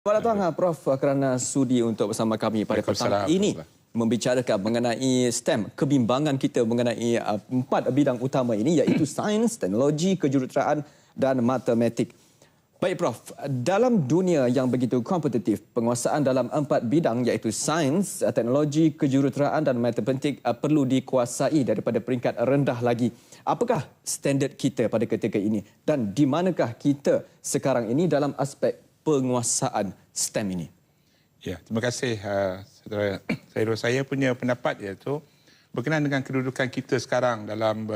Pada tuan Prof kerana sudi untuk bersama kami pada petang ini membicarakan mengenai STEM, kebimbangan kita mengenai 4 bidang utama ini iaitu sains, teknologi, kejuruteraan dan matematik. Baik Prof, dalam dunia yang begitu kompetitif, penguasaan dalam 4 bidang iaitu sains, teknologi, kejuruteraan dan matematik perlu dikuasai daripada peringkat rendah lagi. Apakah standard kita pada ketika ini dan di manakah kita sekarang ini dalam aspek penguasaan STEM ini? Ya, terima kasih saudara. Saya punya pendapat iaitu berkenaan dengan kedudukan kita sekarang dalam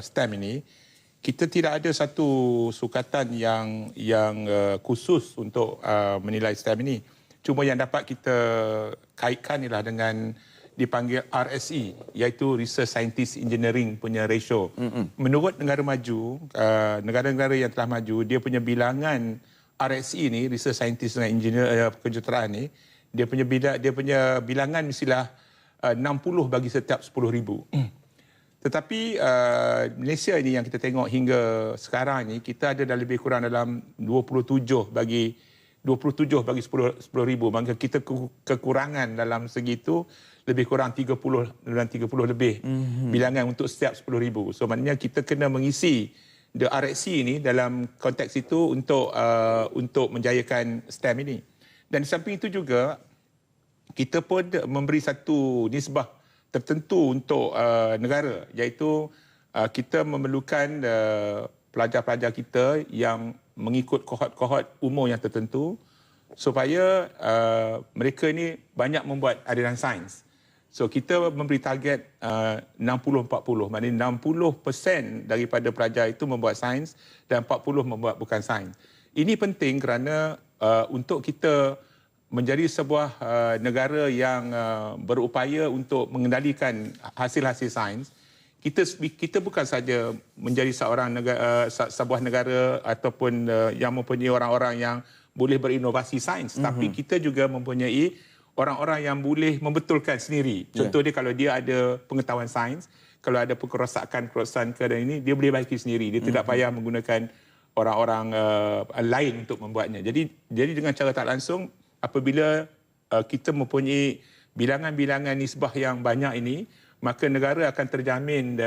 STEM ini, kita tidak ada satu sukatan yang khusus untuk menilai STEM ini. Cuma yang dapat kita kaitkan ialah dengan dipanggil RSE, iaitu Research Scientist Engineering punya ratio. Menurut negara maju, negara-negara yang telah maju, dia punya bilangan RSE ni, Research Scientist dengan Engineer kejuruteraan ni, dia punya bilangan mestilah 60 bagi setiap 10,000. Tetapi Malaysia ini yang kita tengok hingga sekarang ni, kita ada dah lebih kurang dalam 27 bagi 10,000. Maka kita kekurangan dalam segi itu lebih kurang 30 lebih bilangan untuk setiap 10,000. So maknanya kita kena mengisi the RSE ini dalam konteks itu untuk menjayakan STEM ini. Dan di samping itu juga kita pun memberi satu nisbah tertentu untuk negara, iaitu kita memerlukan pelajar-pelajar kita yang mengikut kohort-kohort umur yang tertentu supaya mereka ini banyak membuat aliran sains. So kita memberi target 60-40, maknanya 60% daripada pelajar itu membuat sains dan 40 membuat bukan sains. Ini penting kerana untuk kita menjadi sebuah negara yang berupaya untuk mengendalikan hasil-hasil sains, kita bukan saja menjadi sebuah negara ataupun yang mempunyai orang-orang yang boleh berinovasi sains, tapi kita juga mempunyai orang-orang yang boleh membetulkan sendiri. Contoh dia, kalau dia ada pengetahuan sains, kalau ada kerosakan ini, dia boleh baiki sendiri. Dia tidak payah menggunakan orang-orang lain untuk membuatnya. Jadi dengan cara tak langsung, apabila kita mempunyai bilangan-bilangan nisbah yang banyak ini, maka negara akan terjamin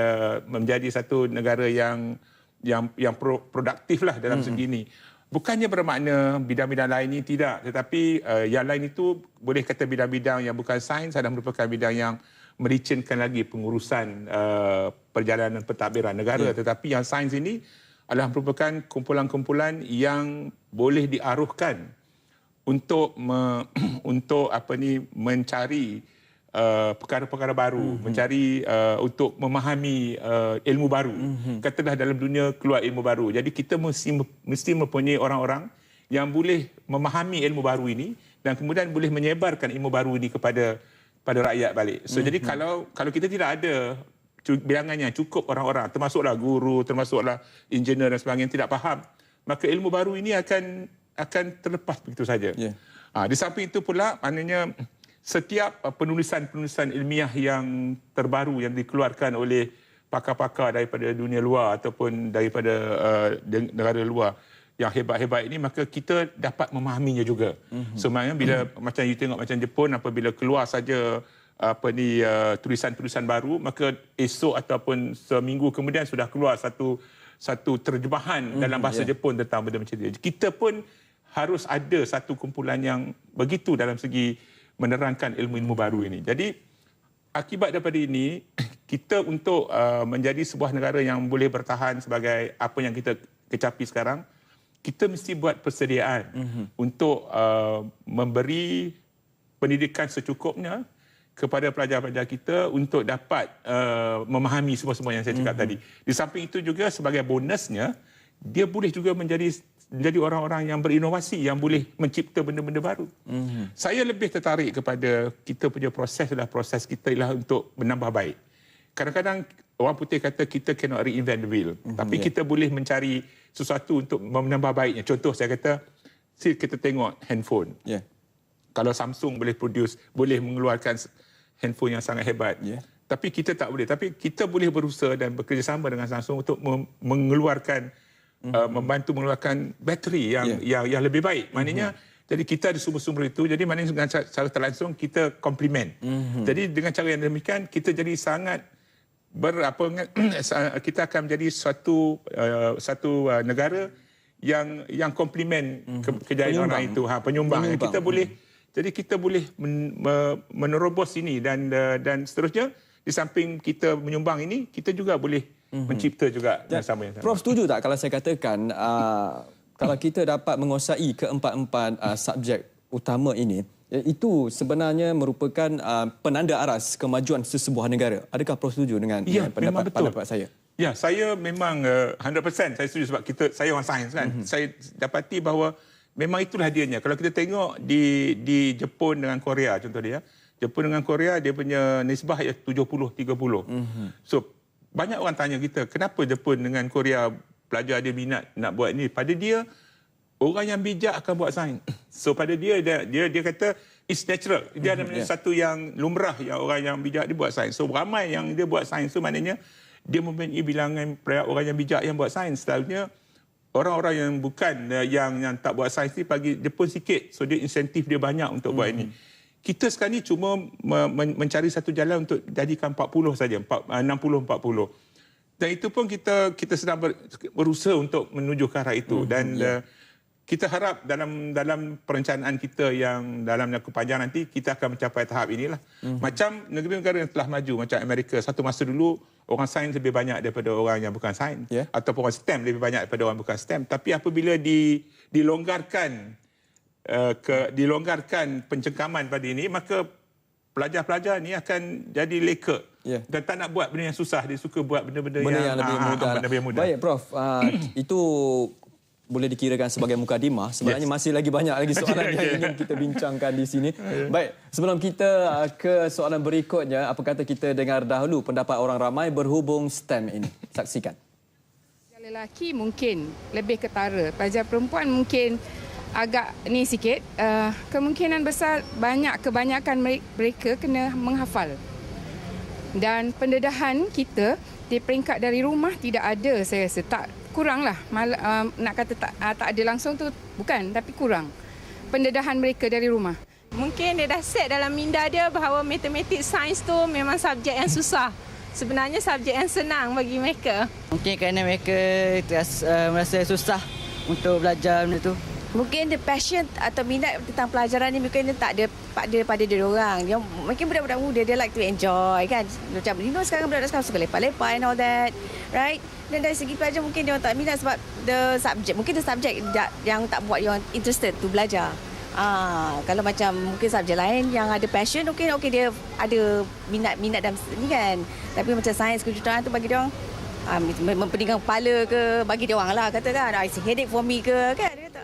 menjadi satu negara yang produktif lah dalam segi ini. Bukannya bermakna bidang-bidang lain ini tidak, tetapi yang lain itu boleh kata bidang-bidang yang bukan sains adalah merupakan bidang yang mericinkan lagi pengurusan perjalanan pentadbiran negara. Tetapi yang sains ini adalah merupakan kumpulan-kumpulan yang boleh diaruhkan untuk mencari perkara-perkara baru, mencari untuk memahami ilmu baru. Katalah dalam dunia keluar ilmu baru. Jadi kita mesti mempunyai orang-orang yang boleh memahami ilmu baru ini dan kemudian boleh menyebarkan ilmu baru ini kepada rakyat balik. So jadi kalau kita tidak ada bilangannya cukup orang-orang, termasuklah guru, termasuklah engineer dan sebagainya tidak faham, maka ilmu baru ini akan terlepas begitu saja. Di samping itu pula, maknanya setiap penulisan ilmiah yang terbaru yang dikeluarkan oleh pakar-pakar daripada dunia luar ataupun daripada negara luar yang hebat-hebat ini, maka kita dapat memahaminya juga. Sebenarnya bila macam you tengok macam Jepun, apabila keluar saja tulisan-tulisan baru, maka esok ataupun seminggu kemudian sudah keluar satu terjemahan dalam bahasa Jepun tentang benda macam itu. Kita pun harus ada satu kumpulan yang begitu dalam segi menerangkan ilmu-ilmu baru ini. Jadi akibat daripada ini, kita untuk menjadi sebuah negara yang boleh bertahan sebagai apa yang kita kecapi sekarang, kita mesti buat persediaan untuk memberi pendidikan secukupnya kepada pelajar-pelajar kita untuk dapat memahami semua-semua yang saya cakap tadi. Di samping itu juga sebagai bonusnya, dia boleh juga menjadi orang-orang yang berinovasi, yang boleh mencipta benda-benda baru. Saya lebih tertarik kepada kita punya proses kita ialah untuk menambah baik. Kadang-kadang orang putih kata kita cannot reinvent the wheel. Tapi kita boleh mencari sesuatu untuk menambah baiknya. Contoh saya kata, kita tengok handphone. Kalau Samsung boleh mengeluarkan handphone yang sangat hebat. Tapi kita tak boleh. Tapi kita boleh berusaha dan bekerjasama dengan Samsung untuk mengeluarkan membantu mengeluarkan bateri yang lebih baik. Maknanya jadi kita ada sumber-sumber itu, jadi maknanya dengan cara terlangsung kita komplement. Jadi dengan cara yang demikian kita jadi sangat kita akan menjadi satu negara yang komplement kejayaan orang itu, penyumbang. Jadi kita boleh menerobos ini dan seterusnya. Di samping kita menyumbang ini, kita juga boleh mencipta juga yang sama. Prof setuju tak kalau saya katakan kalau kita dapat menguasai keempat-empat subjek utama ini, itu sebenarnya merupakan penanda aras kemajuan sesebuah negara. Adakah Prof setuju dengan pendapat saya? Ya, saya memang 100% saya setuju sebab saya orang sains kan. Saya dapati bahawa memang itulah dianya. Kalau kita tengok di Jepun dengan Korea contoh dia, Jepun dengan Korea dia punya nisbah 70-30. So banyak orang tanya kita, kenapa Jepun dengan Korea pelajar dia minat nak buat ini? Pada dia orang yang bijak akan buat sains. So pada dia kata it's natural. Dia ada satu yang lumrah yang orang yang bijak dia buat sains. So ramai yang dia buat sains tu maknanya dia mempunyai bilangan orang yang bijak yang buat sains. Selalunya orang-orang yang bukan yang tak buat sains ni bagi Jepun sikit. So dia insentif dia banyak untuk buat ini. Kita sekarang ni cuma mencari satu jalan untuk jadikan 40 saja, 60-40. Dan itu pun kita sedang berusaha untuk menuju ke arah itu. Dan kita harap dalam perencanaan kita yang dalam jangka panjang nanti, kita akan mencapai tahap inilah. Macam negara-negara yang telah maju, macam Amerika. Satu masa dulu, orang sains lebih banyak daripada orang yang bukan sains. Ataupun orang STEM lebih banyak daripada orang bukan STEM. Tapi apabila dilonggarkan pencengkaman pada ini, maka pelajar-pelajar ni akan jadi leka dan tak nak buat benda yang susah. Dia suka buat benda-benda yang lebih mudah. Baik Prof, itu boleh dikirakan sebagai mukadimah. Sebenarnya masih lagi banyak lagi soalan yang ingin kita bincangkan di sini. Baik, sebelum kita ke soalan berikutnya, apa kata kita dengar dahulu pendapat orang ramai berhubung STEM ini. Saksikan. Pelajar lelaki mungkin lebih ketara, pelajar perempuan mungkin agak ni sikit. Kemungkinan besar kebanyakan mereka kena menghafal. Dan pendedahan kita di peringkat dari rumah tidak ada, saya rasa. Tak kuranglah. Nak kata tak ada langsung tu bukan, tapi kurang pendedahan mereka dari rumah. Mungkin dia dah set dalam minda dia bahawa matematik, sains tu memang subjek yang susah. Sebenarnya subjek yang senang bagi mereka. Mungkin kerana mereka merasa susah untuk belajar benda tu. Mungkin the passion atau minat tentang pelajaran ni mungkin dia tak ada pada dia orang. Dia mungkin budak-budak muda dia like to enjoy kan. Macam sekarang budak-budak sekarang suka lepak-lepak and all that, right? Dan dari segi pelajar mungkin dia orang tak minat sebab the subject yang tak buat dia orang interested tu belajar. Kalau macam mungkin subjek lain yang ada passion, okey dia ada minat dalam ni kan. Tapi macam sains kejuruteraan tu bagi dia orang mempeningkan kepala ke, bagi dia orang lah kata kan, it's a headache for me ke kan. Dia kata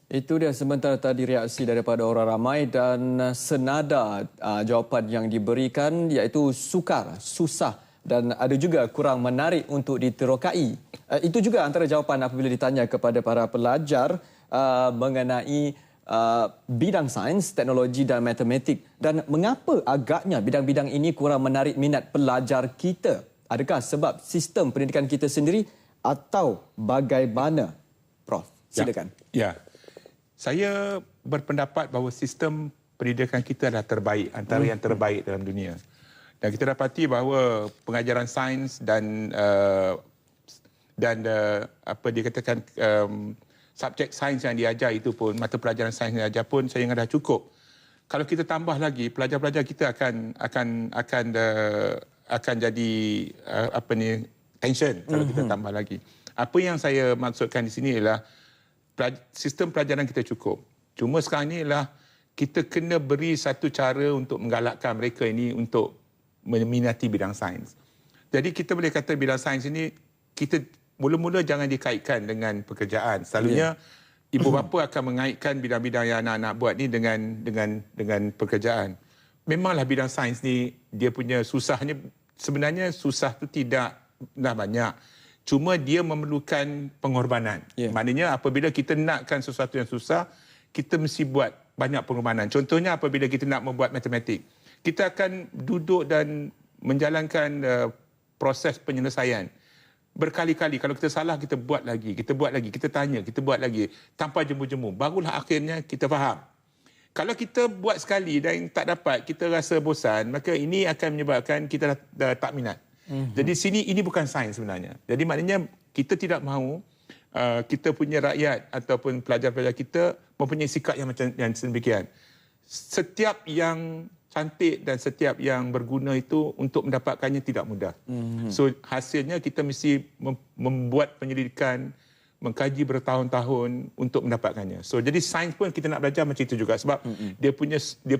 Itu dia sementara tadi reaksi daripada orang ramai dan senada jawapan yang diberikan iaitu sukar, susah dan ada juga kurang menarik untuk diterokai. Itu juga antara jawapan apabila ditanya kepada para pelajar mengenai bidang sains, teknologi dan matematik. Dan mengapa agaknya bidang-bidang ini kurang menarik minat pelajar kita? Adakah sebab sistem pendidikan kita sendiri atau bagaimana? Prof, silakan. Ya. Saya berpendapat bahawa sistem pendidikan kita adalah terbaik, antara yang terbaik dalam dunia. Dan kita dapati bahawa pengajaran sains dan apa dikatakan subjek sains yang diajar itu pun, mata pelajaran sains yang diajar pun saya ingat dah cukup. Kalau kita tambah lagi, pelajar-pelajar kita akan jadi tension kalau kita tambah lagi. Apa yang saya maksudkan di sini ialah sistem pelajaran kita cukup. Cuma sekarang ni ialah kita kena beri satu cara untuk menggalakkan mereka ini untuk meminati bidang sains. Jadi kita boleh kata bidang sains ini kita mula-mula jangan dikaitkan dengan pekerjaan. Selalunya ibu bapa akan mengaitkan bidang-bidang yang anak-anak buat ni dengan pekerjaan. Memanglah bidang sains ni dia punya susahnya, sebenarnya susah tu tidaklah banyak. Cuma dia memerlukan pengorbanan. Maknanya apabila kita nakkan sesuatu yang susah, kita mesti buat banyak pengorbanan. Contohnya apabila kita nak membuat matematik, kita akan duduk dan menjalankan proses penyelesaian. Berkali-kali kalau kita salah kita buat lagi, kita tanya, kita buat lagi tanpa jemu-jemu. Barulah akhirnya kita faham. Kalau kita buat sekali dan tak dapat, kita rasa bosan, maka ini akan menyebabkan kita dah tak minat. Jadi sini ini bukan sains sebenarnya. Jadi maknanya kita tidak mahu kita punya rakyat ataupun pelajar-pelajar kita mempunyai sikap yang macam yang sedemikian. Setiap yang cantik dan setiap yang berguna itu untuk mendapatkannya tidak mudah. So hasilnya kita mesti membuat penyelidikan, mengkaji bertahun-tahun untuk mendapatkannya. So jadi sains pun kita nak belajar macam itu juga sebab dia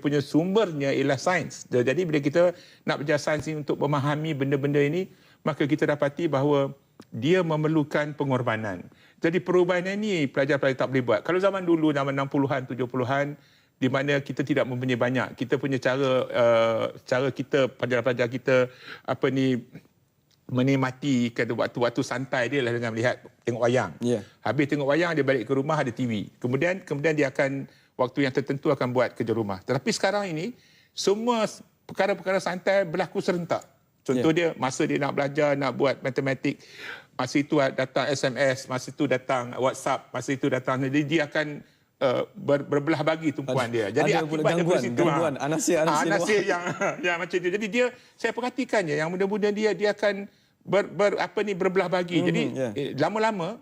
punya sumbernya ialah sains. Jadi bila kita nak belajar sains ini untuk memahami benda-benda ini, maka kita dapati bahawa dia memerlukan pengorbanan. Jadi perubahan ini pelajar-pelajar tak boleh buat. Kalau zaman dulu, zaman 60-an, 70-an, di mana kita tidak mempunyai banyak. Kita punya cara kita, pelajar-pelajar kita menikmati waktu-waktu santai dia lah dengan melihat tengok wayang. Habis tengok wayang dia balik ke rumah ada TV. Kemudian dia akan waktu yang tertentu akan buat kerja rumah. Tetapi sekarang ini semua perkara-perkara santai berlaku serentak. Contoh dia masa dia nak belajar, nak buat matematik, masa itu datang SMS, masa itu datang WhatsApp, masa itu datang, jadi dia akan berbelah bagi tumpuan dia. Jadi akibat gangguan anasir yang macam itu. Jadi dia, saya perhatikannya yang muda-muda dia akan berbelah bagi. Jadi lama-lama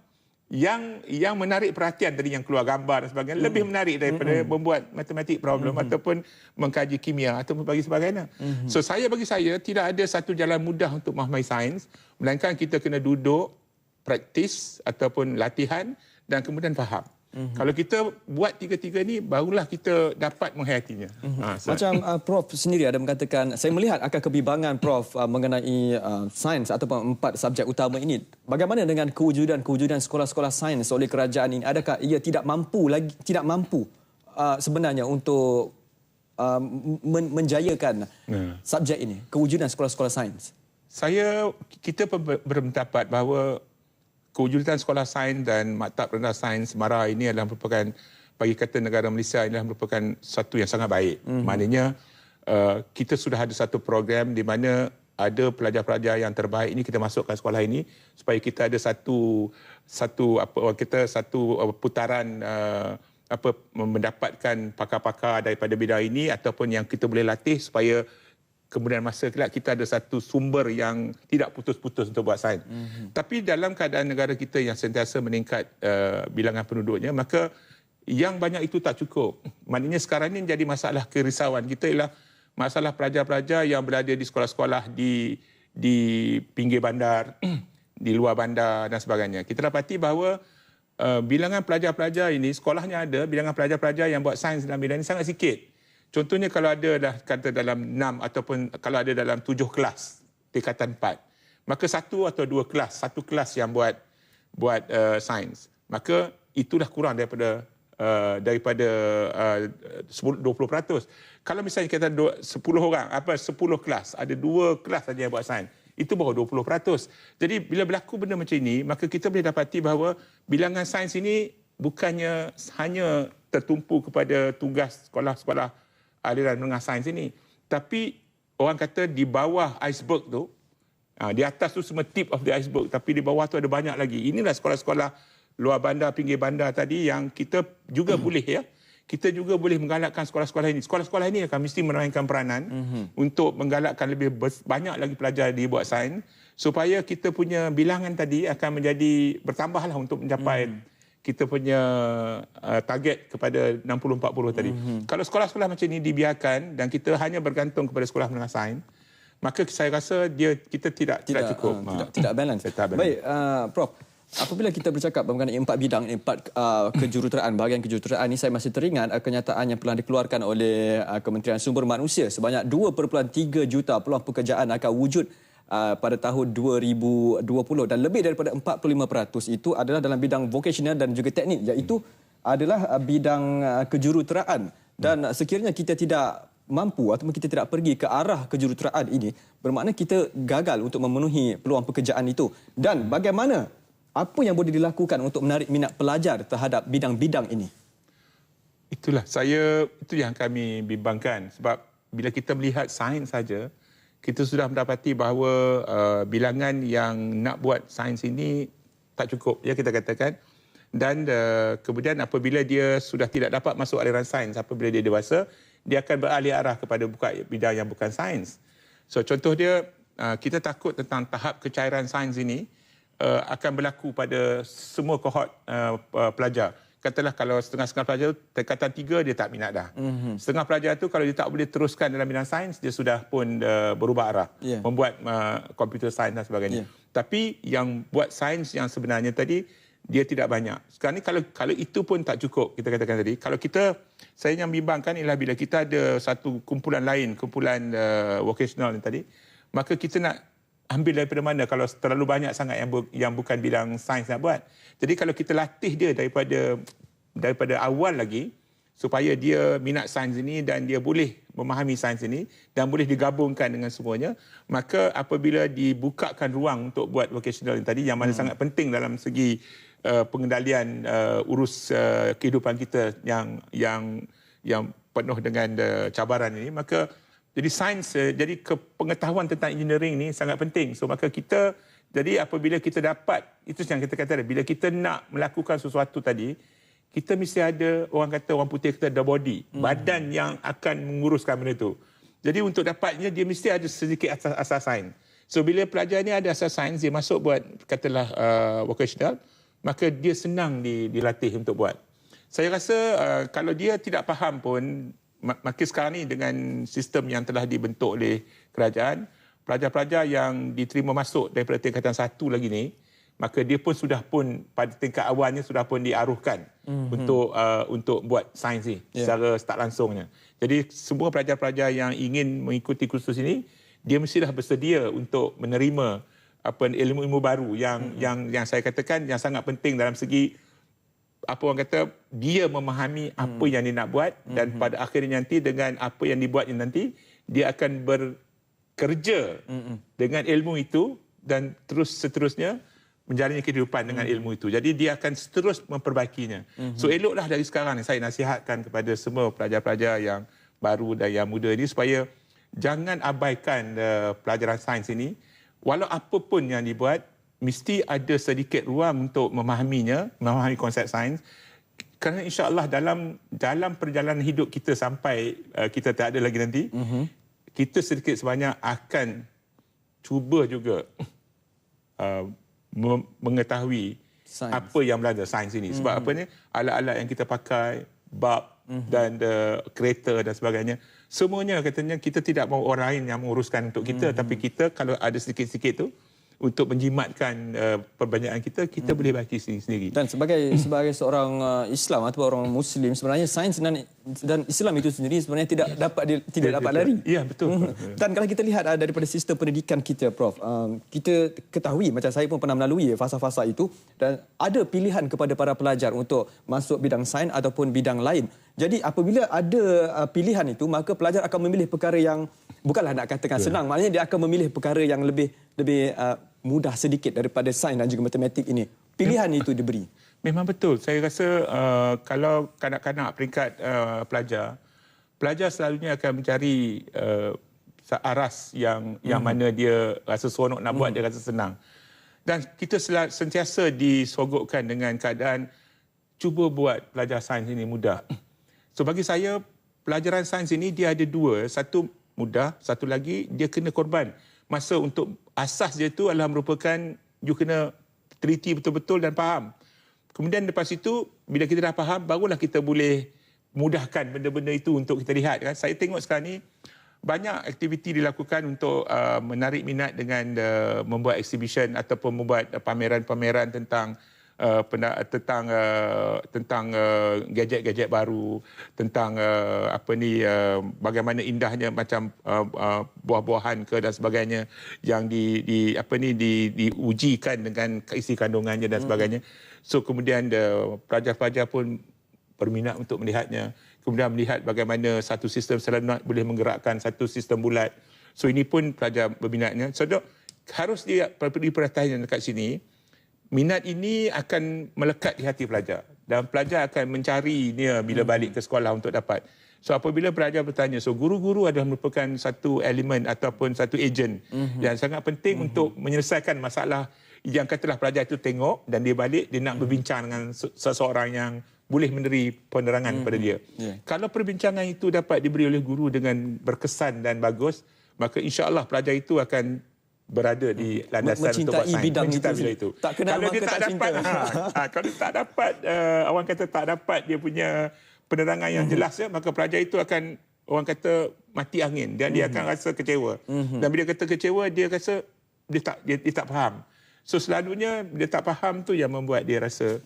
yang menarik perhatian tadi yang keluar gambar dan sebagainya lebih menarik daripada membuat matematik problem ataupun mengkaji kimia ataupun bagi sebagainya. So bagi saya tidak ada satu jalan mudah untuk memahami sains, melainkan kita kena duduk, praktis ataupun latihan dan kemudian faham. Kalau kita buat tiga-tiga ni, barulah kita dapat menghayatinya. Macam Prof sendiri ada mengatakan, saya melihat akan kebimbangan Prof mengenai sains ataupun 4 subjek utama ini. Bagaimana dengan kewujudan sekolah-sekolah sains oleh kerajaan ini? Adakah ia tidak mampu sebenarnya untuk menjayakan subjek ini, kewujudan sekolah-sekolah sains? Kita berpendapat bahawa kewujudan sekolah sains dan maktab rendah sains MARA ini adalah merupakan, bagi kata negara Malaysia, ini adalah merupakan satu yang sangat baik. Maknanya kita sudah ada satu program di mana ada pelajar-pelajar yang terbaik ini kita masukkan sekolah ini supaya kita ada satu putaran mendapatkan pakar-pakar daripada bidang ini ataupun yang kita boleh latih supaya kemudian masa kelak kita ada satu sumber yang tidak putus-putus untuk buat sains. Tapi dalam keadaan negara kita yang sentiasa meningkat bilangan penduduknya, maka yang banyak itu tak cukup. Maknanya sekarang ini jadi masalah kerisauan kita ialah masalah pelajar-pelajar yang berada di sekolah-sekolah di pinggir bandar, di luar bandar dan sebagainya. Kita dapati bahawa bilangan pelajar-pelajar ini, sekolahnya ada, bilangan pelajar-pelajar yang buat sains dalam bidang ini sangat sikit. Contohnya kalau ada kata dalam 6 ataupun kalau ada dalam 7 kelas tingkatan 4, maka 1 atau 2 kelas, satu kelas yang buat sains, maka itulah kurang daripada 20%. Kalau misalnya kita 10 orang, 10 kelas, ada 2 kelas saja yang buat sains, itu baru 20%. Jadi bila berlaku benda macam ini, maka kita boleh dapati bahawa bilangan sains ini bukannya hanya tertumpu kepada tugas sekolah-sekolah aliran menengah sains ini, tapi orang kata di bawah iceberg tu, di atas tu semua tip of the iceberg, tapi di bawah tu ada banyak lagi. Inilah sekolah-sekolah luar bandar, pinggir bandar tadi yang kita juga boleh kita juga boleh menggalakkan sekolah-sekolah ini. Sekolah-sekolah ini akan mesti memainkan peranan untuk menggalakkan lebih banyak lagi pelajar di buat sains supaya kita punya bilangan tadi akan menjadi bertambahlah untuk mencapai kita punya target kepada 60-40 tadi. Kalau sekolah-sekolah macam ini dibiarkan dan kita hanya bergantung kepada sekolah menengah sains, maka saya rasa kita tidak cukup. Tidak balance. Baik, Prof. Apabila kita bercakap mengenai 4 bidang, 4 kejuruteraan, bahagian kejuruteraan ini, saya masih teringat kenyataan yang pernah dikeluarkan oleh Kementerian Sumber Manusia. Sebanyak 2.3 juta peluang pekerjaan akan wujud pada tahun 2020 dan lebih daripada 45% itu adalah dalam bidang vocational dan juga teknik, iaitu adalah bidang kejuruteraan. Dan sekiranya kita tidak mampu ataupun kita tidak pergi ke arah kejuruteraan ini, bermakna kita gagal untuk memenuhi peluang pekerjaan itu. Dan bagaimana, apa yang boleh dilakukan untuk menarik minat pelajar terhadap bidang-bidang ini? Itu yang kami bimbangkan. Sebab bila kita melihat sains saja, kita sudah mendapati bahawa bilangan yang nak buat sains ini tak cukup, ya kita katakan. Dan kemudian apabila dia sudah tidak dapat masuk aliran sains, apabila dia dewasa, dia akan beralih arah kepada buka bidang yang bukan sains. So contoh dia, kita takut tentang tahap kecairan sains ini akan berlaku pada semua kohort pelajar. Katalah kalau setengah-setengah pelajar tu tingkatan 3 dia tak minat dah. Setengah pelajar tu kalau dia tak boleh teruskan dalam bidang sains, dia sudah pun berubah arah, membuat computer science dan sebagainya. Tapi yang buat sains yang sebenarnya tadi, dia tidak banyak. Sekarang ni kalau itu pun tak cukup, kita katakan tadi, kalau kita, saya yang bimbangkan ialah bila kita ada satu kumpulan lain, kumpulan vocational ni tadi, maka kita nak ambil daripada mana kalau terlalu banyak sangat yang bukan bidang sains nak buat. Jadi kalau kita latih dia daripada awal lagi supaya dia minat sains ini dan dia boleh memahami sains ini dan boleh digabungkan dengan semuanya, maka apabila dibukakan ruang untuk buat vocational yang tadi yang mana sangat penting dalam segi pengendalian urus kehidupan kita yang penuh dengan cabaran ini, maka jadi sains, jadi pengetahuan tentang engineering ni sangat penting. So maka kita, jadi apabila kita dapat, itu yang kita kata, bila kita nak melakukan sesuatu tadi, kita mesti ada, orang putih kata the body, badan yang akan menguruskan benda itu. Jadi untuk dapatnya, dia mesti ada sedikit asas sains. So bila pelajar ni ada asas sains, dia masuk buat, katalah vocational, maka dia senang dilatih untuk buat. Saya rasa kalau dia tidak faham pun, maka sekarang ni dengan sistem yang telah dibentuk oleh kerajaan, pelajar-pelajar yang diterima masuk daripada tingkatan 1 lagi ni, maka dia pun sudah pun pada tingkat awalnya sudah pun diaruhkan untuk buat sains ni secara start langsungnya. Jadi semua pelajar-pelajar yang ingin mengikuti kursus ini, dia mestilah bersedia untuk menerima ilmu-ilmu baru yang saya katakan yang sangat penting dalam segi orang kata dia memahami apa yang dia nak buat dan pada akhirnya nanti dengan apa yang dibuatnya nanti dia akan bekerja dengan ilmu itu dan terus seterusnya menjalani kehidupan dengan ilmu itu. Jadi dia akan terus memperbaikinya. So eloklah dari sekarang ni saya nasihatkan kepada semua pelajar-pelajar yang baru dan yang muda ini supaya jangan abaikan pelajaran sains ini. Walau apa pun yang dibuat, mesti ada sedikit ruang untuk memahaminya, memahami konsep sains. Kerana insya-Allah dalam perjalanan hidup kita sampai kita tak ada lagi nanti, kita sedikit sebanyak akan cuba juga mengetahui sains. Apa yang berada sains ini. Sebab apa ni? Alat-alat yang kita pakai, bab dan kereta dan sebagainya, semuanya katanya kita tidak mahu orang lain yang menguruskan untuk kita, tapi kita kalau ada sedikit-sedikit tu untuk menjimatkan perbanyakan kita boleh baca sendiri. Dan sebagai seorang Islam atau orang Muslim, sebenarnya sains dan Islam itu sendiri sebenarnya tidak dapat lari. Ya, betul. Dan kalau kita lihat daripada sistem pendidikan kita, Prof, kita ketahui, macam saya pun pernah melalui fasa-fasa itu, dan ada pilihan kepada para pelajar untuk masuk bidang sains ataupun bidang lain. Jadi apabila ada pilihan itu, maka pelajar akan memilih perkara yang bukanlah nak katakan senang, maknanya dia akan memilih perkara yang lebih mudah sedikit daripada sains dan juga matematik ini. Pilihan itu diberi. Memang betul. Saya rasa kalau kanak-kanak peringkat pelajar selalunya akan mencari aras yang mana dia rasa seronok nak buat, dia rasa senang. Dan kita sentiasa disogokkan dengan keadaan cuba buat pelajar sains ini mudah. So bagi saya, pelajaran sains ini dia ada dua. Satu mudah, satu lagi dia kena korban. Masa untuk asas dia tu adalah merupakan you kena teliti betul-betul dan faham. Kemudian lepas itu, bila kita dah faham, barulah kita boleh mudahkan benda-benda itu untuk kita lihat. Kan? Saya tengok sekarang ni, banyak aktiviti dilakukan untuk menarik minat dengan membuat exhibition ataupun membuat pameran-pameran tentang gadget-gadget baru, tentang bagaimana indahnya macam buah-buahan ke dan sebagainya yang diujikan dengan isi kandungannya dan sebagainya. So kemudian pelajar-pelajar pun berminat untuk melihatnya. Kemudian melihat bagaimana satu sistem selenot boleh menggerakkan satu sistem bulat. So ini pun pelajar berminatnya. So harus diperhatikan dekat sini. Minat ini akan melekat di hati pelajar dan pelajar akan mencari dia bila balik ke sekolah untuk dapat. So apabila pelajar bertanya, so guru-guru adalah merupakan satu elemen ataupun satu ejen yang sangat penting untuk menyelesaikan masalah yang katalah pelajar itu tengok dan dia balik, dia nak berbincang dengan seseorang yang boleh memberi penerangan kepada dia. Kalau perbincangan itu dapat diberi oleh guru dengan berkesan dan bagus, maka insya-Allah pelajar itu akan berada di landasan untuk buat sains. Bidang mencintai bidang itu. Tak kenal kalau dia tak dapat, kalau tak dapat, orang kata tak dapat dia punya penerangan yang jelas, maka pelajar itu akan, orang kata, mati angin dan dia akan rasa kecewa. Dan bila kata kecewa, dia rasa dia tak faham. So selalunya dia tak faham tu yang membuat dia rasa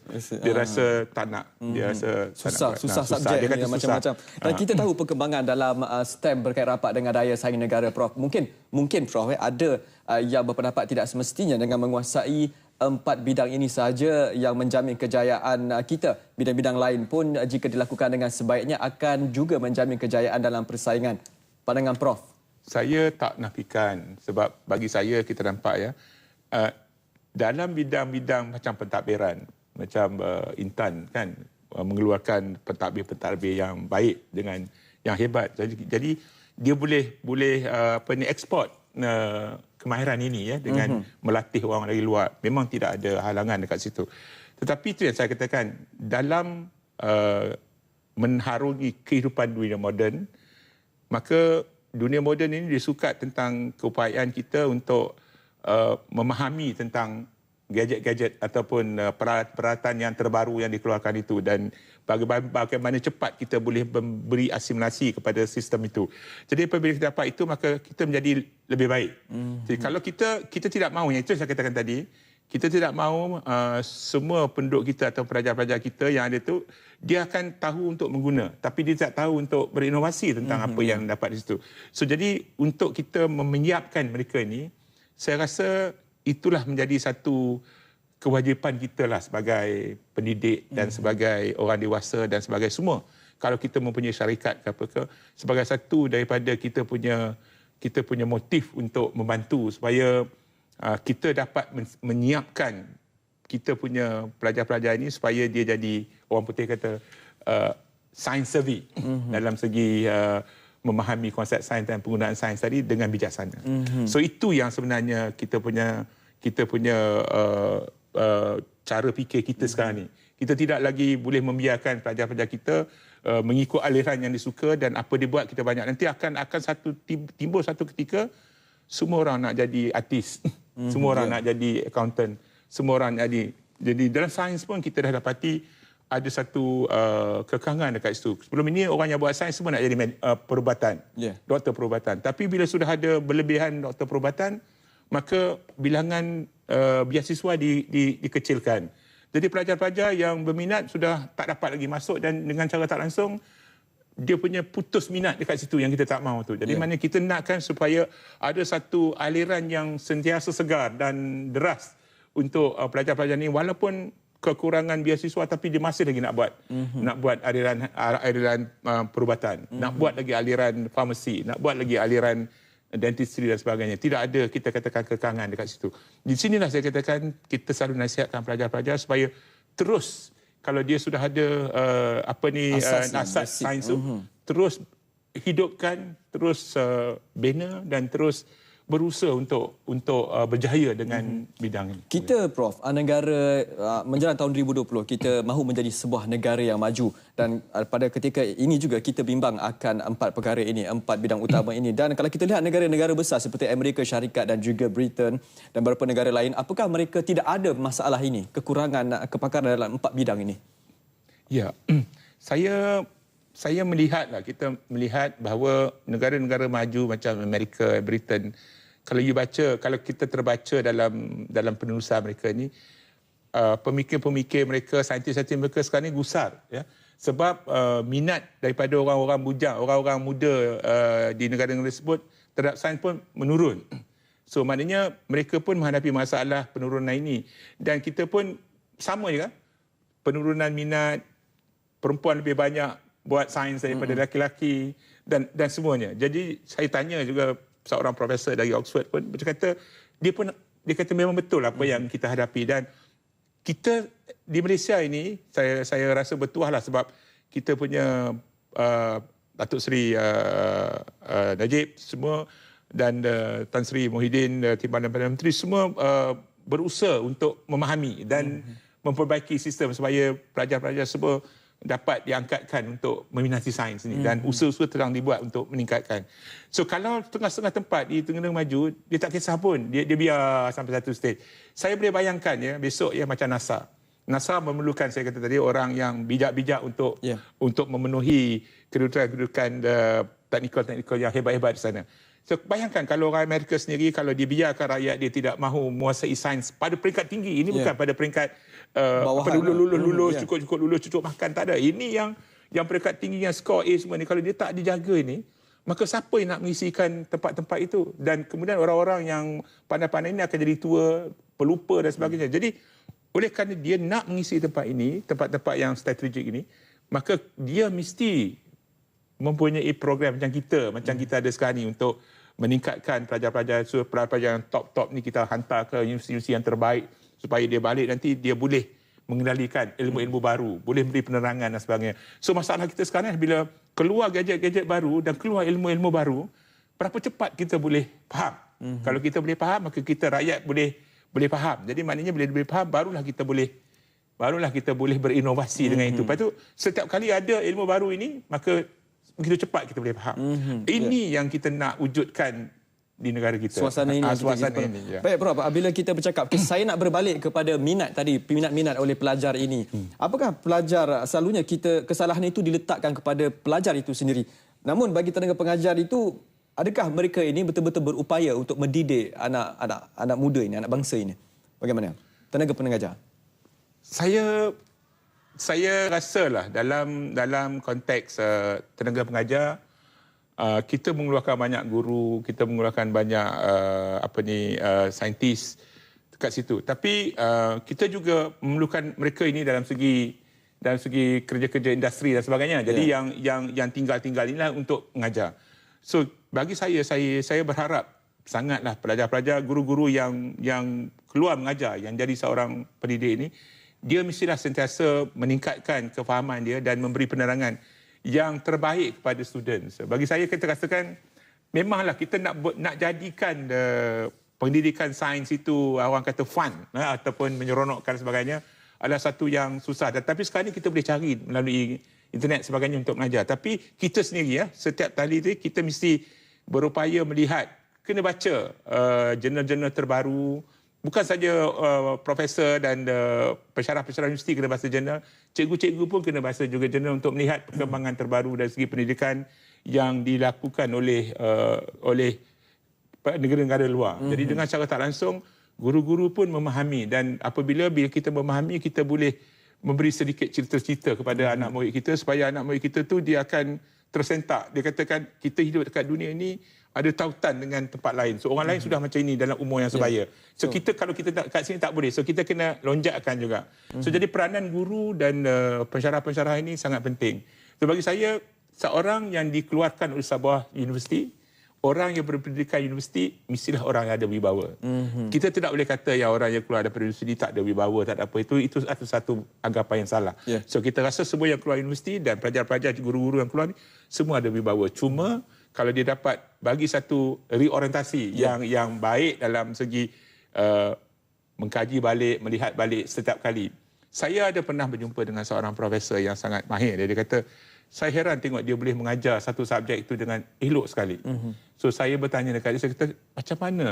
tak nak, dia rasa susah subjek dia kata macam-macam. Dan kita tahu perkembangan dalam STEM berkait rapat dengan daya saing negara, Prof. Mungkin Prof, ada yang berpendapat tidak semestinya dengan menguasai 4 bidang ini sahaja yang menjamin kejayaan kita. Bidang-bidang lain pun jika dilakukan dengan sebaiknya akan juga menjamin kejayaan dalam persaingan. Pandangan Prof? Saya tak nafikan, sebab bagi saya kita nampak ya, dalam bidang-bidang macam pentadbiran, macam Intan kan, mengeluarkan pentadbir yang baik dengan yang hebat. Jadi dia boleh ekspor kemahiran ini ya dengan melatih orang dari luar. Memang tidak ada halangan dekat situ. Tetapi itu yang saya katakan, dalam menharungi kehidupan dunia moden, maka dunia moden ini disukat tentang keupayaan kita untuk memahami tentang gadget-gadget ataupun peralatan yang terbaru yang dikeluarkan itu dan bagaimana cepat kita boleh memberi asimilasi kepada sistem itu. Jadi apabila kita dapat itu, maka kita menjadi lebih baik. Jadi kalau kita tidak mahu, yang itu saya katakan tadi, kita tidak mahu semua penduduk kita atau pelajar-pelajar kita yang ada itu, dia akan tahu untuk mengguna, tapi dia tak tahu untuk berinovasi tentang apa yang dapat di situ. So jadi untuk kita menyiapkan mereka ini, saya rasa itulah menjadi satu kewajipan kita lah sebagai pendidik dan sebagai orang dewasa dan sebagai semua. Kalau kita mempunyai syarikat ke apa ke, sebagai satu daripada kita punya motif untuk membantu supaya kita dapat menyiapkan kita punya pelajar-pelajar ini supaya dia jadi, orang putih kata, science savvy dalam segi memahami konsep sains dan penggunaan sains tadi dengan bijaksana. So itu yang sebenarnya kita punya cara fikir kita sekarang ni. Kita tidak lagi boleh membiarkan pelajar-pelajar kita mengikut aliran yang disuka dan apa dia buat kita banyak. Nanti akan timbul satu ketika semua orang nak jadi artis, semua orang nak jadi accountant, semua orang nak jadi dalam sains pun kita dah dapati ada satu kekangan dekat situ. Sebelum ini orang yang buat sains semua nak jadi perubatan, doktor perubatan. Tapi bila sudah ada berlebihan doktor perubatan, maka bilangan beasiswa dikecilkan. Jadi pelajar-pelajar yang berminat sudah tak dapat lagi masuk dan dengan cara tak langsung dia punya putus minat dekat situ yang kita tak mahu tu. Jadi mana kita nakkan supaya ada satu aliran yang sentiasa segar dan deras untuk pelajar-pelajar ni, walaupun kekurangan beasiswa tapi dia masih lagi nak buat aliran perubatan, nak buat lagi aliran farmasi, nak buat lagi aliran dentistry dan sebagainya. Tidak ada kita katakan kekangan dekat situ. Di sinilah saya katakan kita selalu nasihatkan pelajar-pelajar supaya terus, kalau dia sudah ada asas sains tu, terus hidupkan, terus bina dan terus berusaha untuk berjaya dengan bidang ini. Kita, Prof, negara menjelang tahun 2020, kita mahu menjadi sebuah negara yang maju dan pada ketika ini juga kita bimbang akan 4 perkara ini, 4 bidang utama ini. Dan kalau kita lihat negara-negara besar seperti Amerika Syarikat dan juga Britain dan beberapa negara lain, apakah mereka tidak ada masalah ini, kekurangan kepakaran dalam 4 bidang ini? Ya, saya melihatlah, kita melihat bahawa negara-negara maju macam Amerika, Britain, kalau kita terbaca dalam penulisan mereka ni, pemikir-pemikir mereka, saintis-saintis mereka sekarang ni gusar, ya. Sebab minat daripada orang-orang bujang, orang-orang muda di negara-negara tersebut terhadap sains pun menurun. So maknanya mereka pun menghadapi masalah penurunan ini. Dan kita pun sama juga, penurunan minat, perempuan lebih banyak buat sains daripada lelaki-lelaki dan semuanya. Jadi saya tanya juga seorang profesor dari Oxford pun, dia kata memang betul apa yang kita hadapi. Dan kita di Malaysia ini, saya rasa bertuahlah sebab kita punya Datuk Seri Najib semua dan Tan Sri Muhyiddin, Timbalan Perdana Menteri semua berusaha untuk memahami dan memperbaiki sistem supaya pelajar-pelajar semua dapat diangkatkan untuk meminati sains ini dan usaha-usaha terang dibuat untuk meningkatkan. So kalau setengah-setengah tempat di Terengganu maju, dia tak kisah pun, dia biar sampai satu stage. Saya boleh bayangkan ya besok ya macam NASA. NASA memerlukan, saya kata tadi, orang yang bijak-bijak untuk memenuhi kedudukan teknikal yang hebat-hebat di sana. So bayangkan kalau orang Amerika sendiri, kalau dia biarkan rakyat dia tidak mahu menguasai sains pada peringkat tinggi, ini bukan pada peringkat lulus, cukup lulus, cukup makan, tak ada. Ini yang peringkat tinggi, yang skor A semua ni, kalau dia tak dijaga ini, maka siapa yang nak mengisikan tempat-tempat itu? Dan kemudian orang-orang yang pandai-pandai ini akan jadi tua, pelupa dan sebagainya. Jadi oleh kerana dia nak mengisi tempat ini, tempat-tempat yang strategik ini, maka dia mesti mempunyai program macam kita ada sekarang ni untuk meningkatkan pelajar-pelajar, pelajar yang top-top ni kita hantar ke universiti yang terbaik supaya dia balik nanti dia boleh mengendalikan ilmu-ilmu baru, boleh beri penerangan dan sebagainya. So masalah kita sekarang bila keluar gadget-gadget baru dan keluar ilmu-ilmu baru, berapa cepat kita boleh faham? Kalau kita boleh faham, maka kita rakyat boleh faham. Jadi maknanya bila boleh faham, barulah kita boleh berinovasi dengan itu. Lepas tu setiap kali ada ilmu baru ini, maka begitu cepat kita boleh faham. Ini yang kita nak wujudkan di negara kita. Suasana ini. Ya. Baik Prof, bila kita bercakap, saya nak berbalik kepada minat oleh pelajar ini. Apakah pelajar, selalunya kesalahan itu diletakkan kepada pelajar itu sendiri. Namun bagi tenaga pengajar itu, adakah mereka ini betul-betul berupaya untuk mendidik anak muda ini, anak bangsa ini? Bagaimana tenaga pengajar? Saya rasalah dalam konteks tenaga pengajar, kita mengeluarkan banyak guru, kita mengeluarkan banyak saintis dekat situ. Tapi kita juga memerlukan mereka ini dalam segi kerja-kerja industri dan sebagainya. Jadi yang tinggal-tinggal inilah untuk mengajar. So bagi saya berharap sangatlah pelajar-pelajar, guru-guru yang keluar mengajar, yang jadi seorang pendidik ini, dia mestilah sentiasa meningkatkan kefahaman dia dan memberi penerangan yang terbaik kepada students. Bagi saya, kita rasakan memanglah kita nak jadikan pendidikan sains itu orang kata fun ataupun menyeronokkan sebagainya adalah satu yang susah. Tapi sekarang ni kita boleh cari melalui internet sebagainya untuk mengajar. Tapi kita sendiri setiap kali itu kita mesti berupaya melihat, kena baca jurnal-jurnal terbaru. Bukan saja profesor dan pensyarah-pensyarah universiti kena baca jurnal, cikgu-cikgu pun kena baca juga jurnal untuk melihat perkembangan terbaru dari segi pendidikan yang dilakukan oleh negara-negara luar. Jadi dengan cara tak langsung, guru-guru pun memahami, dan bila kita memahami, kita boleh memberi sedikit cerita-cerita kepada anak murid kita supaya anak murid kita tu dia akan tersentak. Dia katakan kita hidup dekat dunia ini ada tautan dengan tempat lain. So orang lain sudah macam ini dalam umur yang sebaya. So kalau kita kat sini tak boleh. So kita kena lonjakkan juga. So jadi peranan guru dan pensyarah-pensyarah ini sangat penting. So bagi saya, seorang yang dikeluarkan oleh sebuah universiti, orang yang berpendidikan universiti mestilah orang yang ada wibawa. Kita tidak boleh kata yang orang yang keluar daripada universiti tak ada wibawa, tak ada apa. Itu satu anggapan yang salah. So kita rasa semua yang keluar universiti dan pelajar-pelajar, guru-guru yang keluar ni semua ada wibawa. Cuma kalau dia dapat bagi satu reorientasi yang baik dalam segi mengkaji balik, melihat balik setiap kali. Saya ada pernah berjumpa dengan seorang profesor yang sangat mahir. Dia kata, saya heran tengok dia boleh mengajar satu subjek itu dengan elok sekali. So saya bertanya dekat dia, saya kata, macam mana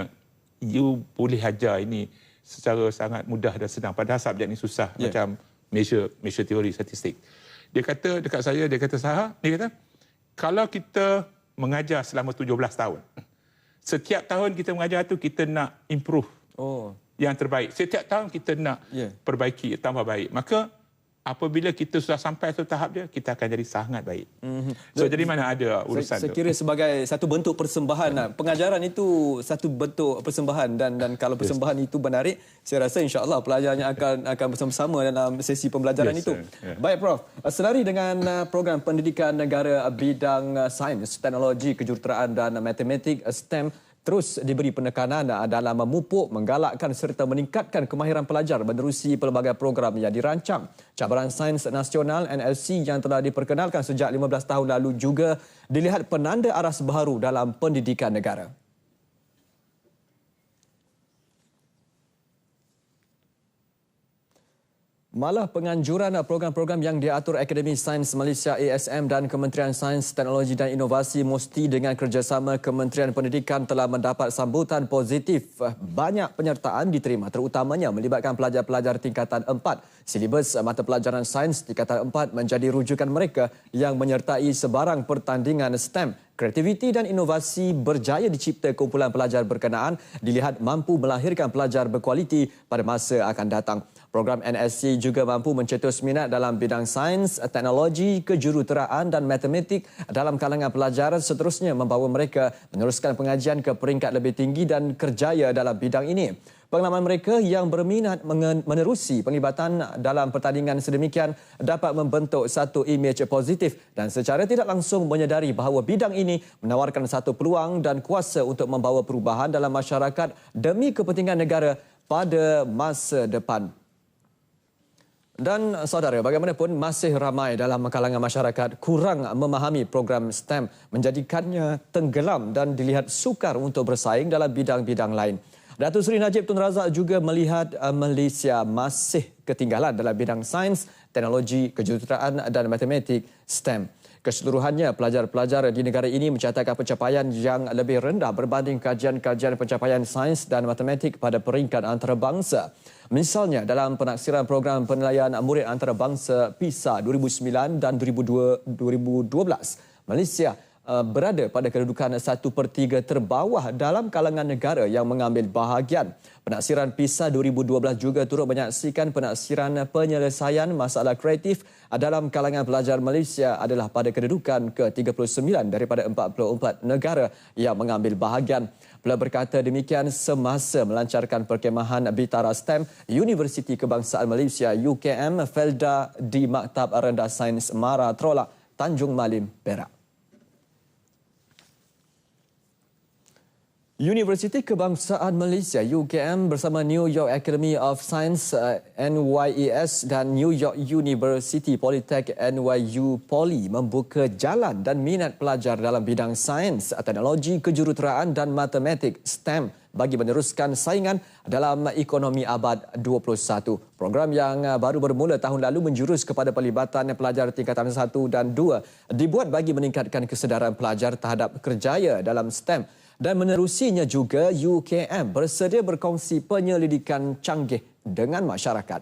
you boleh ajar ini secara sangat mudah dan senang, padahal subjek ini susah, macam measure teori statistik. Dia kata dekat saya, dia kata, kalau kita mengajar selama 17 tahun, setiap tahun kita mengajar tu kita nak improve yang terbaik. Setiap tahun kita nak perbaiki, tambah baik. Maka apabila kita sudah sampai satu tahap dia, kita akan jadi sangat baik. So jadi mana ada urusan saya kira sebagai satu bentuk persembahan. Pengajaran itu satu bentuk persembahan, dan kalau persembahan itu menarik, saya rasa insya-Allah pelajarnya akan bersama-sama dalam sesi pembelajaran itu. Baik Prof, selari dengan program pendidikan negara bidang sains, teknologi, kejuruteraan dan matematik STEM, terus diberi penekanan dalam memupuk, menggalakkan serta meningkatkan kemahiran pelajar menerusi pelbagai program yang dirancang. Cabaran Sains Nasional NLC yang telah diperkenalkan sejak 15 tahun lalu juga dilihat penanda aras baharu dalam pendidikan negara. Malah penganjuran program-program yang diatur Akademi Sains Malaysia ASM dan Kementerian Sains, Teknologi dan Inovasi Musti dengan kerjasama Kementerian Pendidikan telah mendapat sambutan positif. Banyak penyertaan diterima terutamanya melibatkan pelajar-pelajar tingkatan 4. Silibus mata pelajaran sains tingkatan 4 menjadi rujukan mereka yang menyertai sebarang pertandingan STEM. Kreativiti dan inovasi berjaya dicipta kumpulan pelajar berkenaan dilihat mampu melahirkan pelajar berkualiti pada masa akan datang. Program NSC juga mampu mencetus minat dalam bidang sains, teknologi, kejuruteraan dan matematik dalam kalangan pelajar, seterusnya membawa mereka meneruskan pengajian ke peringkat lebih tinggi dan kerjaya dalam bidang ini. Pengalaman mereka yang berminat menerusi penglibatan dalam pertandingan sedemikian dapat membentuk satu imej positif dan secara tidak langsung menyedari bahawa bidang ini menawarkan satu peluang dan kuasa untuk membawa perubahan dalam masyarakat demi kepentingan negara pada masa depan. Dan saudara, bagaimanapun masih ramai dalam kalangan masyarakat kurang memahami program STEM menjadikannya tenggelam dan dilihat sukar untuk bersaing dalam bidang-bidang lain. Datuk Seri Najib Tun Razak juga melihat Malaysia masih ketinggalan dalam bidang sains, teknologi, kejuruteraan dan matematik STEM. Keseluruhannya, pelajar-pelajar di negara ini mencatatkan pencapaian yang lebih rendah berbanding kajian-kajian pencapaian sains dan matematik pada peringkat antarabangsa. Misalnya, dalam penaksiran program penilaian murid antarabangsa PISA 2009 dan 2012, Malaysia berada pada kedudukan 1/3 terbawah dalam kalangan negara yang mengambil bahagian. Penaksiran PISA 2012 juga turut menyaksikan penaksiran penyelesaian masalah kreatif dalam kalangan pelajar Malaysia adalah pada kedudukan ke-39 daripada 44 negara yang mengambil bahagian. Beliau berkata demikian semasa melancarkan perkemahan Bitara STEM Universiti Kebangsaan Malaysia UKM Felda di Maktab Rendah Sains Mara Trolak, Tanjung Malim, Perak. Universiti Kebangsaan Malaysia UKM bersama New York Academy of Science NYES dan New York University Polytech NYU Poly membuka jalan dan minat pelajar dalam bidang sains, teknologi, kejuruteraan dan matematik STEM bagi meneruskan saingan dalam ekonomi abad 21. Program yang baru bermula tahun lalu menjurus kepada pelibatan pelajar tingkatan 1 dan 2 dibuat bagi meningkatkan kesedaran pelajar terhadap kerjaya dalam STEM. Dan menerusinya juga UKM bersedia berkongsi penyelidikan canggih dengan masyarakat.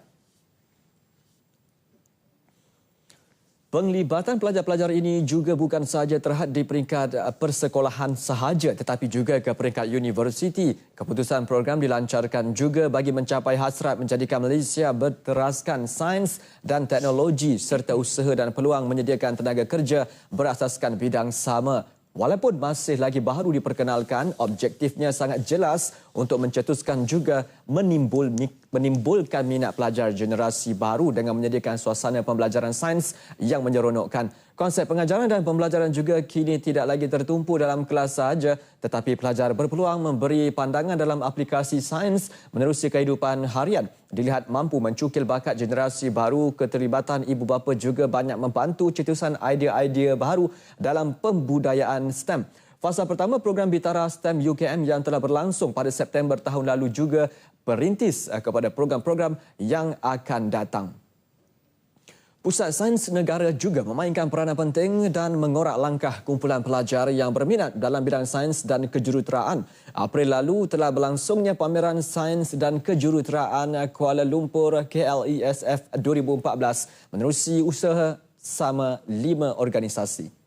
Penglibatan pelajar-pelajar ini juga bukan sahaja terhad di peringkat persekolahan sahaja tetapi juga ke peringkat universiti. Keputusan program dilancarkan juga bagi mencapai hasrat menjadikan Malaysia berteraskan sains dan teknologi serta usaha dan peluang menyediakan tenaga kerja berasaskan bidang sama. Walaupun masih lagi baru diperkenalkan, objektifnya sangat jelas untuk mencetuskan juga menimbulkan minat pelajar generasi baru dengan menyediakan suasana pembelajaran sains yang menyeronokkan. Konsep pengajaran dan pembelajaran juga kini tidak lagi tertumpu dalam kelas sahaja, tetapi pelajar berpeluang memberi pandangan dalam aplikasi sains menerusi kehidupan harian. Dilihat mampu mencukil bakat generasi baru, keterlibatan ibu bapa juga banyak membantu cetusan idea-idea baru dalam pembudayaan STEM. Fasa pertama program Bitara STEM UKM yang telah berlangsung pada September tahun lalu juga berintis kepada program-program yang akan datang. Pusat Sains Negara juga memainkan peranan penting dan mengorak langkah kumpulan pelajar yang berminat dalam bidang sains dan kejuruteraan. April lalu telah berlangsungnya pameran sains dan kejuruteraan Kuala Lumpur KLESF 2014 menerusi usaha sama 5 organisasi.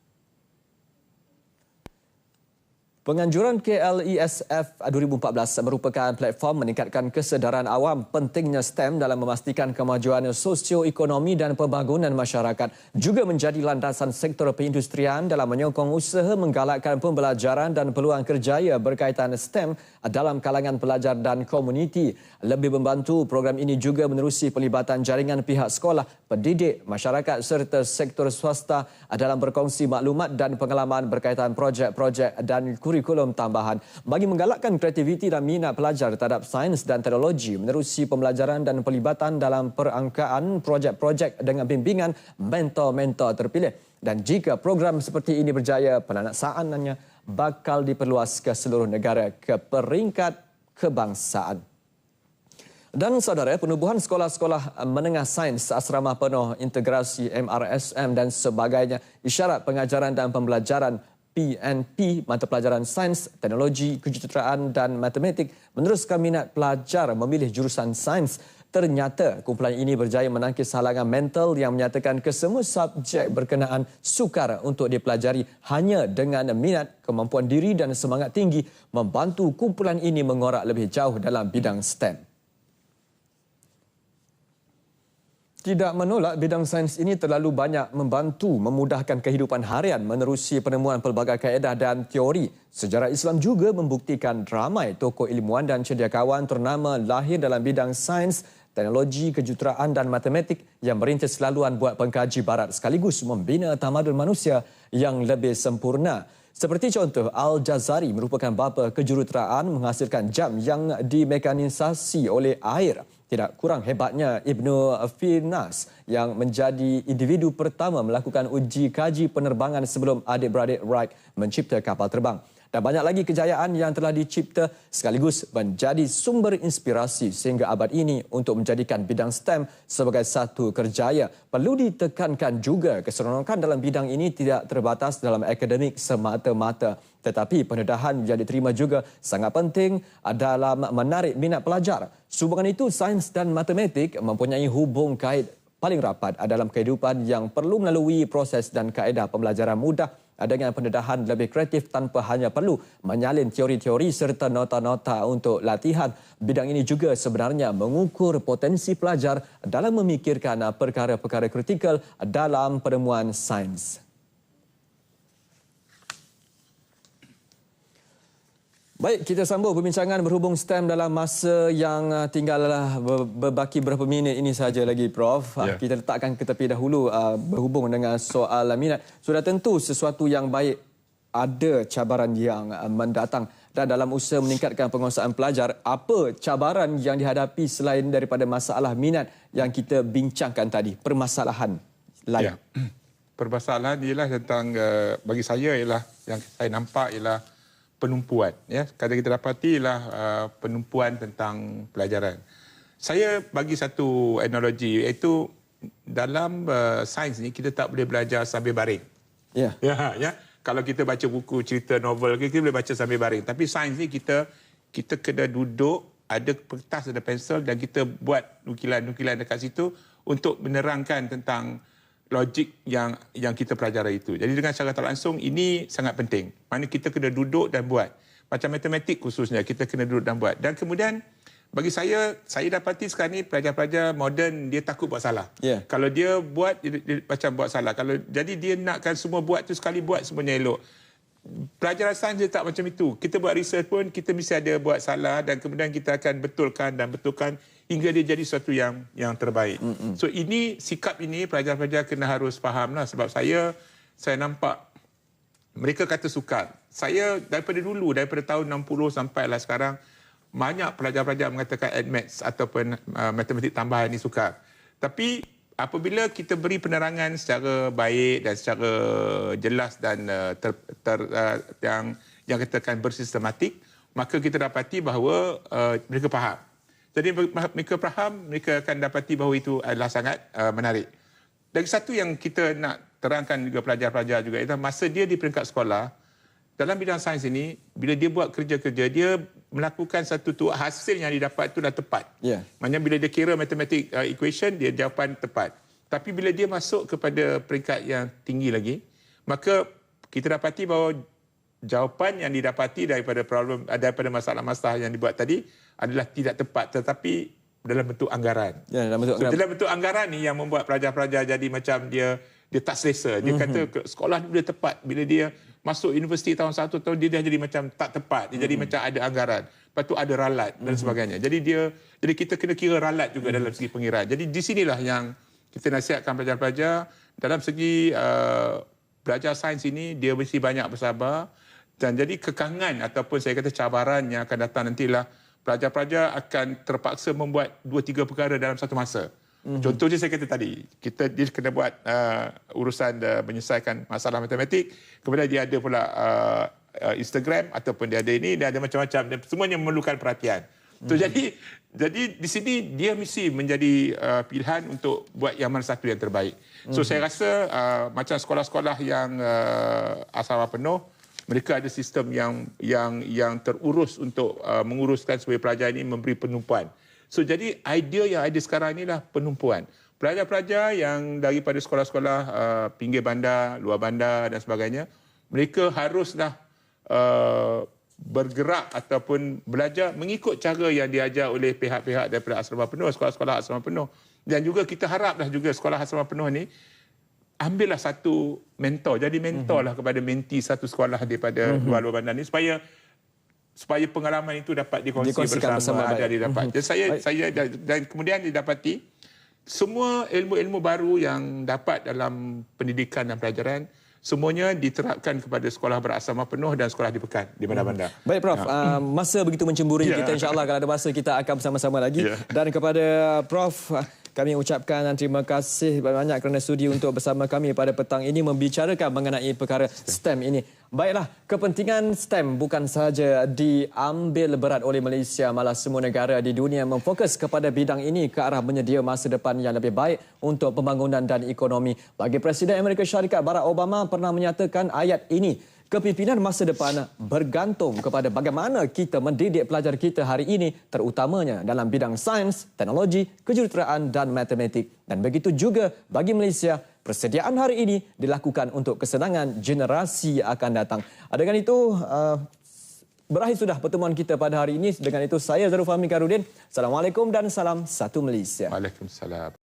Penganjuran KLESF 2014 merupakan platform meningkatkan kesedaran awam pentingnya STEM dalam memastikan kemajuan sosioekonomi dan pembangunan masyarakat. Juga menjadi landasan sektor perindustrian dalam menyokong usaha menggalakkan pembelajaran dan peluang kerjaya berkaitan STEM dalam kalangan pelajar dan komuniti. Lebih membantu, program ini juga menerusi pelibatan jaringan pihak sekolah, pendidik, masyarakat serta sektor swasta dalam berkongsi maklumat dan pengalaman berkaitan projek-projek dan kurikulum kurikulum tambahan. Bagi menggalakkan kreativiti dan minat pelajar terhadap sains dan teknologi menerusi pembelajaran dan pelibatan dalam perangkaan projek-projek dengan bimbingan mentor-mentor terpilih. Dan jika program seperti ini berjaya, pelanaksaanannya bakal diperluas ke seluruh negara ke peringkat kebangsaan. Dan saudara, penubuhan sekolah-sekolah menengah sains, asrama penuh, integrasi MRSM dan sebagainya, isyarat pengajaran dan pembelajaran PNP, mata pelajaran sains, teknologi, kejuruteraan dan matematik meneruskan minat pelajar memilih jurusan sains. Ternyata kumpulan ini berjaya menangkis halangan mental yang menyatakan kesemua subjek berkenaan sukar untuk dipelajari hanya dengan minat, kemampuan diri dan semangat tinggi membantu kumpulan ini mengorak lebih jauh dalam bidang STEM. Tidak menolak bidang sains ini terlalu banyak membantu memudahkan kehidupan harian menerusi penemuan pelbagai kaedah dan teori. Sejarah Islam juga membuktikan ramai tokoh ilmuwan dan cendekiawan ternama lahir dalam bidang sains, teknologi, kejuruteraan dan matematik yang merintis laluan buat pengkaji barat sekaligus membina tamadun manusia yang lebih sempurna. Seperti contoh, Al-Jazari merupakan bapa kejuruteraan menghasilkan jam yang dimekanisasi oleh air. Tidak kurang hebatnya Ibnu Firnas yang menjadi individu pertama melakukan uji kaji penerbangan sebelum adik-beradik Wright mencipta kapal terbang. Dan banyak lagi kejayaan yang telah dicipta sekaligus menjadi sumber inspirasi sehingga abad ini untuk menjadikan bidang STEM sebagai satu kerjaya. Perlu ditekankan juga keseronokan dalam bidang ini tidak terbatas dalam akademik semata-mata. Tetapi pendedahan yang diterima juga sangat penting dalam menarik minat pelajar. Sehubungan itu, sains dan matematik mempunyai hubung kait paling rapat dalam kehidupan yang perlu melalui proses dan kaedah pembelajaran mudah dengan pendedahan lebih kreatif tanpa hanya perlu menyalin teori-teori serta nota-nota untuk latihan. Bidang ini juga sebenarnya mengukur potensi pelajar dalam memikirkan perkara-perkara kritikal dalam penemuan sains. Baik, kita sambung perbincangan berhubung STEM dalam masa yang tinggal berbaki berapa minit ini saja lagi, Prof. Ya. Kita letakkan ke tepi dahulu berhubung dengan soal minat. Sudah tentu sesuatu yang baik ada cabaran yang mendatang. Dan dalam usaha meningkatkan penguasaan pelajar, apa cabaran yang dihadapi selain daripada masalah minat yang kita bincangkan tadi? Permasalahan lain. Ya. Permasalahan ialah tentang, bagi saya ialah, yang saya nampak ialah penumpuan. Ya, kadang kita dapati ialah penumpuan tentang pelajaran. Saya bagi satu analogi, iaitu dalam sains ni kita tak boleh belajar sambil baring. Ya. Ya. Kalau kita baca buku cerita novel, kita boleh baca sambil baring. Tapi sains ni kita kena duduk, ada kertas, ada pensel dan kita buat nukilan-nukilan dekat situ untuk menerangkan tentang logik yang kita pelajari itu. Jadi dengan cara tak langsung ini sangat penting. Mana kita kena duduk dan buat. Macam matematik khususnya kita kena duduk dan buat. Dan kemudian bagi saya dapati sekarang ni pelajar-pelajar moden dia takut buat salah. Yeah. Kalau dia buat dia macam buat salah. Jadi dia nakkan semua buat tu sekali buat semuanya elok. Pelajaran sains dia tak macam itu. Kita buat research pun kita mesti ada buat salah dan kemudian kita akan betulkan hingga dia jadi sesuatu yang terbaik. So ini sikap ini pelajar-pelajar kena harus fahamlah sebab saya nampak mereka kata sukar. Saya daripada tahun 60 sampailah sekarang banyak pelajar-pelajar mengatakan admaths ataupun matematik tambahan ini sukar. Tapi apabila kita beri penerangan secara baik dan secara jelas dan yang katakan bersistematik, maka kita dapati bahawa mereka faham. Jadi mereka faham, mereka akan dapati bahawa itu adalah sangat menarik. Dan satu yang kita nak terangkan juga pelajar-pelajar juga ialah masa dia di peringkat sekolah, dalam bidang sains ini, bila dia buat kerja-kerja, dia melakukan satu tu hasil yang didapat itu dah tepat. Yeah. Maksudnya bila dia kira mathematic equation, dia jawapan tepat. Tapi bila dia masuk kepada peringkat yang tinggi lagi, maka kita dapati bahawa jawapan yang didapati daripada masalah-masalah yang dibuat tadi adalah tidak tepat tetapi dalam bentuk anggaran. Ya, dalam bentuk anggaran ni yang membuat pelajar-pelajar jadi macam dia tak selesa. Dia kata sekolah dia tepat. Bila dia masuk universiti tahun 1 tahun dia dah jadi macam tak tepat. Dia jadi macam ada anggaran. Lepas tu ada ralat dan sebagainya. Jadi kita kena kira ralat juga dalam segi pengiraan. Jadi di sinilah yang kita nasihatkan pelajar-pelajar dalam segi belajar sains ini dia mesti banyak bersabar Dan jadi kekangan ataupun saya kata cabaran yang akan datang nantilah pelajar-pelajar akan terpaksa membuat 2-3 perkara dalam satu masa. Contohnya saya kata tadi, dia kena buat urusan menyelesaikan masalah matematik, kemudian dia ada pula Instagram ataupun dia ada ini, dia ada macam-macam dan semuanya memerlukan perhatian. So, jadi di sini dia mesti menjadi pilihan untuk buat yang mana satu yang terbaik. So saya rasa macam sekolah-sekolah yang asrama penuh, mereka ada sistem yang terurus untuk menguruskan supaya pelajar ini memberi penumpuan. So jadi idea yang ada sekarang inilah penumpuan. Pelajar-pelajar yang daripada sekolah-sekolah pinggir bandar, luar bandar dan sebagainya, mereka haruslah bergerak ataupun belajar mengikut cara yang diajar oleh pihak-pihak daripada asrama penuh, sekolah-sekolah asrama penuh. Dan juga kita haraplah juga sekolah asrama penuh ni ambillah satu mentor, jadi mentorlah kepada menti satu sekolah daripada luar-luar bandar ni supaya pengalaman itu dapat dikongsikan bersama ada didapat. Dan saya dan kemudian didapati semua ilmu-ilmu baru yang dapat dalam pendidikan dan pelajaran semuanya diterapkan kepada sekolah berasrama penuh dan sekolah di pekan di bandar-bandar. Baik Prof, masa begitu mencemburi kita, insya-Allah kalau ada masa kita akan bersama-sama lagi. Dan kepada Prof, kami ucapkan terima kasih banyak kerana sudi untuk bersama kami pada petang ini membicarakan mengenai perkara STEM ini. Baiklah, kepentingan STEM bukan sahaja diambil berat oleh Malaysia, malah semua negara di dunia memfokus kepada bidang ini ke arah menyedia masa depan yang lebih baik untuk pembangunan dan ekonomi. Bagi Presiden Amerika Syarikat Barack Obama pernah menyatakan ayat ini, kepimpinan masa depan bergantung kepada bagaimana kita mendidik pelajar kita hari ini, terutamanya dalam bidang sains, teknologi, kejuruteraan dan matematik. Dan begitu juga bagi Malaysia, persediaan hari ini dilakukan untuk kesenangan generasi akan datang. Dengan itu, berakhir sudah pertemuan kita pada hari ini. Dengan itu, saya Zarul Fahmi Karudin. Assalamualaikum dan salam satu Malaysia. Waalaikumsalam.